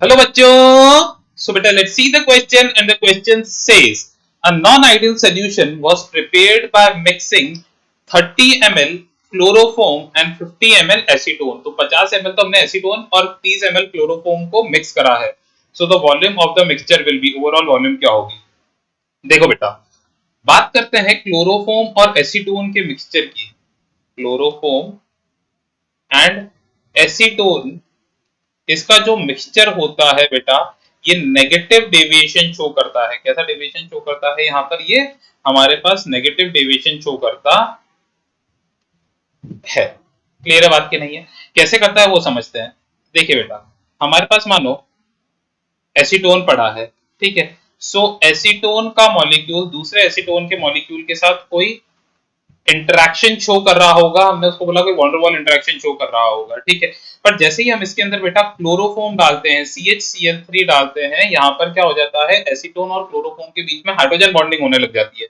Hello बच्चों। सो बेटा let's see the question and the question says a non ideal solution was prepared by mixing 30 ml chloroform and 50 ml acetone. तो 50 ml तो हमने acetone और 30 ml chloroform को mix करा है। So the volume of the mixture will be, overall volume क्या होगी। देखो बेटा, बात करते हैं क्लोरोफॉर्म और एसीटोन के मिक्सचर की। क्लोरोफॉर्म एंड एसीटोन, इसका जो मिक्सचर होता है बेटा, ये नेगेटिव डेविएशन शो करता है। कैसा डेविएशन शो करता है? यहाँ पर ये हमारे पास नेगेटिव डेविएशन शो करता है। क्लियर है बात की नहीं है? कैसे करता है वो समझते हैं। देखिए बेटा, हमारे पास मानो एसीटोन पड़ा है, ठीक है। सो एसीटोन का मॉलिक्यूल दूसरे एसीटोन के मॉलिक्यूल के साथ कोई इंटरेक्शन शो कर रहा होगा। हमने उसको बोला कोई वॉन्डरवॉल इंटरेक्शन शो कर रहा होगा, ठीक है। पर जैसे ही हम इसके अंदर बेटा क्लोरोफॉर्म डालते हैं, CHCl3 डालते हैं, यहाँ पर क्या हो जाता है, एसीटोन और क्लोरोफॉर्म के बीच में हाइड्रोजन बॉन्डिंग होने लग जाती है,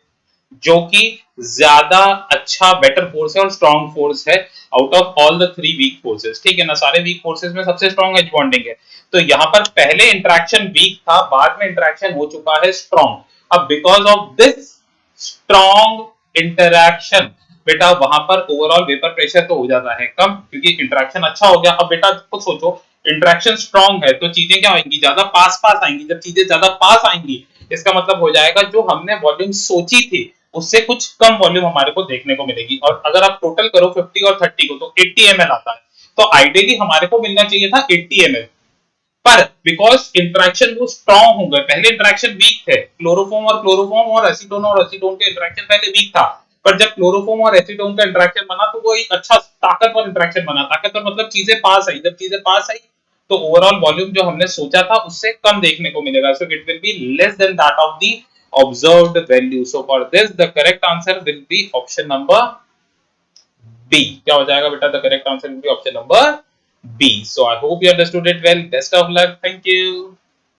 जो कि ज्यादा अच्छा बेटर फोर्स है और स्ट्रॉन्ग फोर्स है out of all the 3 weak forces, ठीक है ना। सारे वीक फोर्सेस में सबसे स्ट्रॉन्ग एज बॉन्डिंग है। तो यहाँ पर पहले इंटरेक्शन वीक था, बाद में इंटरेक्शन हो चुका है स्ट्रॉन्ग। अब because of this strong interaction बेटा, वहां पर ओवरऑल वेपर प्रेशर तो हो जाता है कम, क्योंकि इंटरेक्शन अच्छा हो गया। अब बेटा खुद सोचो, इंटरेक्शन स्ट्रॉन्ग है तो चीजें क्या आएंगी, ज्यादा पास पास आएंगी। जब चीजें ज्यादा पास आएंगी, इसका मतलब हो जाएगा जो हमने वॉल्यूम सोची थी उससे कुछ कम वॉल्यूम हमारे को देखने को मिलेगी। और अगर आप टोटल करो 50 और 30 को तो 80 ml आता है। तो आइडियली हमारे को मिलना चाहिए था 80 ml, पर बिकॉज इंटरेक्शन वो स्ट्रॉन्ग हो गए, पहले इंटरेक्शन वीक थे, क्लोरोफॉर्म और एसीटोन के इंटरेक्शन पहले वीक था। पर जब क्लोरोफॉर्म और एसीटोन का इंटरेक्शन बना तो वो एक अच्छा ताकतवर इंटरेक्शन बना। ताकतवर मतलब चीजें पास आई, जब चीजें पास आई तो ओवरऑल वॉल्यूम जो हमने सोचा था उससे कम देखने को मिलेगा। So it will be less than that of the observed value. So for this the correct answer will be option number B. क्या हो जाएगा बेटा? The correct answer will be option number B. So I hope you understood it well. Best of luck. Thank you.